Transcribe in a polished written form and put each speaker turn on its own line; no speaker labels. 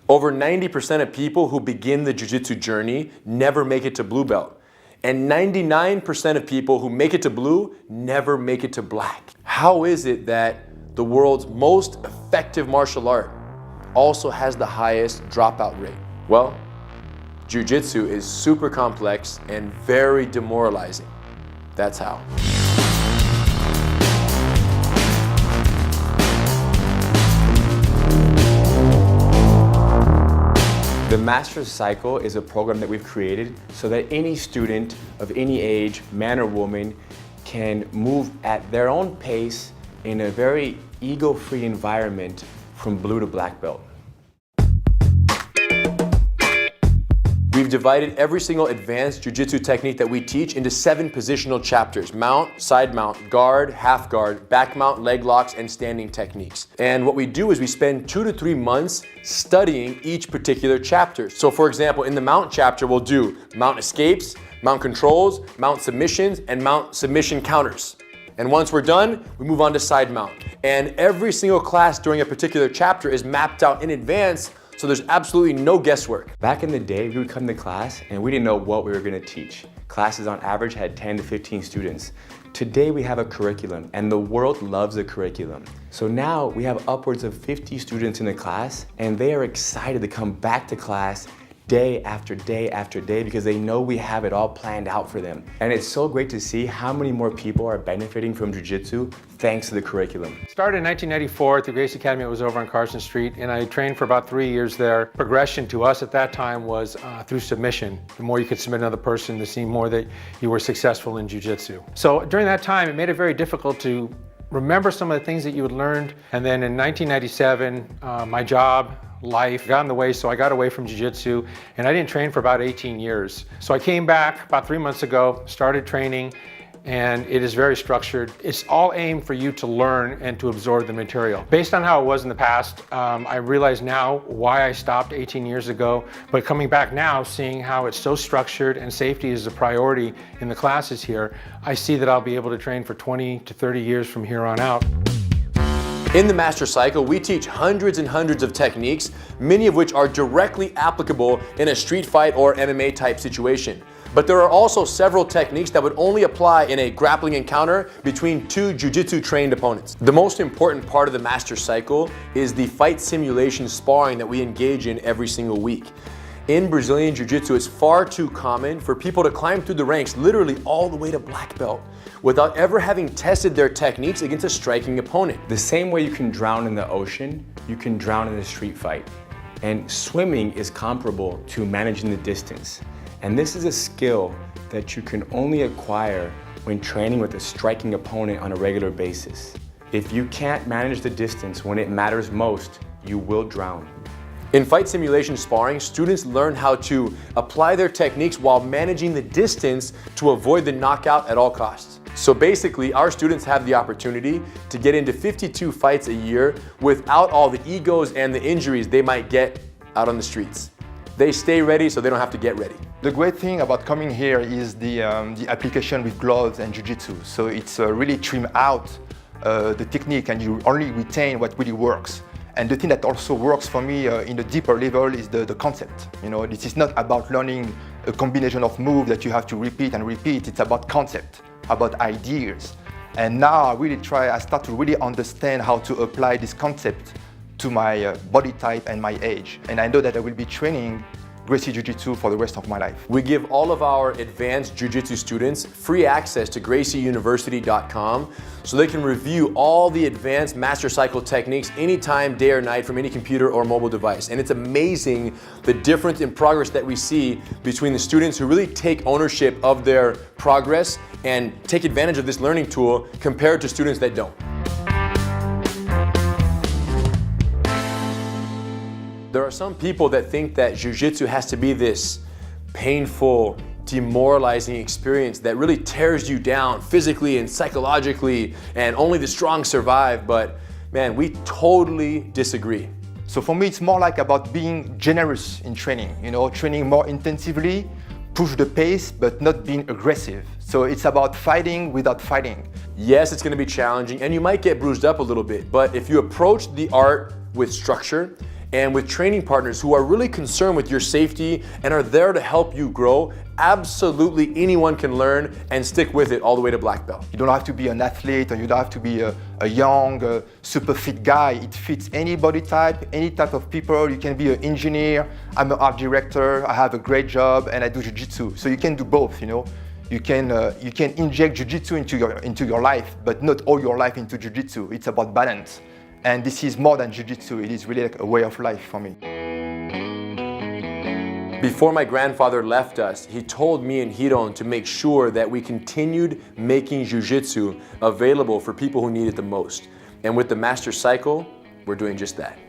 Over 90% of people who begin the Jiu-Jitsu journey never make it to blue belt. And 99% of people who make it to blue never make it to black. How is it that the world's most effective martial art also has the highest dropout rate? Well, Jiu-Jitsu is super complex and very demoralizing. That's how.
The Master's Cycle is a program that we've created so that any student of any age, man or woman, can move at their own pace in a very ego-free environment from blue to black belt.
We've divided every single advanced Jiu-Jitsu technique that we teach into 7 positional chapters: mount, side mount, guard, half guard, back mount, leg locks, and standing techniques. And what we do is we spend 2 to 3 months studying each particular chapter. So for example, in the mount chapter, we'll do mount escapes, mount controls, mount submissions, and mount submission counters. And once we're done, we move on to side mount. And every single class during a particular chapter is mapped out in advance, so there's absolutely no guesswork.
Back in the day, we would come to class and we didn't know what we were going to teach. Classes on average had 10 to 15 students. Today we have a curriculum and the world loves a curriculum. So now we have upwards of 50 students in the class and they are excited to come back to class day after day after day because they know we have it all planned out for them. And it's so great to see how many more people are benefiting from Jiu-Jitsu thanks to the curriculum.
Started in 1994 at the Gracie Academy. It was over on Carson Street, and I trained for about 3 years there. Progression to us at that time was through submission. The more you could submit another person, the more that you were successful in Jiu-Jitsu. So during that time, it made it very difficult to remember some of the things that you had learned. And then in 1997, my job, life got in the way, so I got away from Jiu-Jitsu, and I didn't train for about 18 years. So I came back about 3 months ago, started training, and it is very structured. It's all aimed for you to learn and to absorb the material. Based on how it was in the past, I realize now why I stopped 18 years ago, but coming back now, seeing how it's so structured and safety is a priority in the classes here, I see that I'll be able to train for 20 to 30 years from here on out.
In the Master Cycle, we teach hundreds and hundreds of techniques, many of which are directly applicable in a street fight or MMA type situation. But there are also several techniques that would only apply in a grappling encounter between 2 Jiu-Jitsu trained opponents. The most important part of the Master Cycle is the fight simulation sparring that we engage in every single week. In Brazilian Jiu-Jitsu, it's far too common for people to climb through the ranks literally all the way to black belt without ever having tested their techniques against a striking opponent.
The same way you can drown in the ocean, you can drown in a street fight. And swimming is comparable to managing the distance. And this is a skill that you can only acquire when training with a striking opponent on a regular basis. If you can't manage the distance when it matters most, you will drown.
In fight simulation sparring, students learn how to apply their techniques while managing the distance to avoid the knockout at all costs. So basically, our students have the opportunity to get into 52 fights a year without all the egos and the injuries they might get out on the streets. They stay ready so they don't have to get ready.
The great thing about coming here is the application with gloves and Jiu-Jitsu. So it's really trim out the technique and you only retain what really works. And the thing that also works for me in the deeper level is the concept. You know, this is not about learning a combination of moves that you have to repeat and repeat. It's about concept, about ideas. And now I start to really understand how to apply this concept to my body type and my age. And I know that I will be training Gracie Jiu-Jitsu for the rest of my life.
We give all of our advanced Jiu-Jitsu students free access to gracieuniversity.com so they can review all the advanced Master Cycle techniques anytime, day or night, from any computer or mobile device. And it's amazing the difference in progress that we see between the students who really take ownership of their progress and take advantage of this learning tool compared to students that don't. There are some people that think that Jiu-Jitsu has to be this painful, demoralizing experience that really tears you down physically and psychologically, and only the strong survive. But man, we totally disagree.
So for me, it's more like about being generous in training, you know, training more intensively, push the pace, but not being aggressive. So it's about fighting without fighting.
Yes, it's gonna be challenging and you might get bruised up a little bit, but if you approach the art with structure and with training partners who are really concerned with your safety and are there to help you grow, absolutely anyone can learn and stick with it all the way to black belt.
You don't have to be an athlete, or you don't have to be a young, super fit guy. It fits any body type, any type of people. You can be an engineer. I'm an art director. I have a great job, and I do jiu-jitsu. So you can do both. You know, you can inject jiu-jitsu into your life, but not all your life into jiu-jitsu. It's about balance, and this is more than jiu-jitsu. It is really like a way of life for me.
Before my grandfather left us, he told me and Hiron to make sure that we continued making jiu-jitsu available for people who need it the most. And with the Master Cycle, we're doing just that.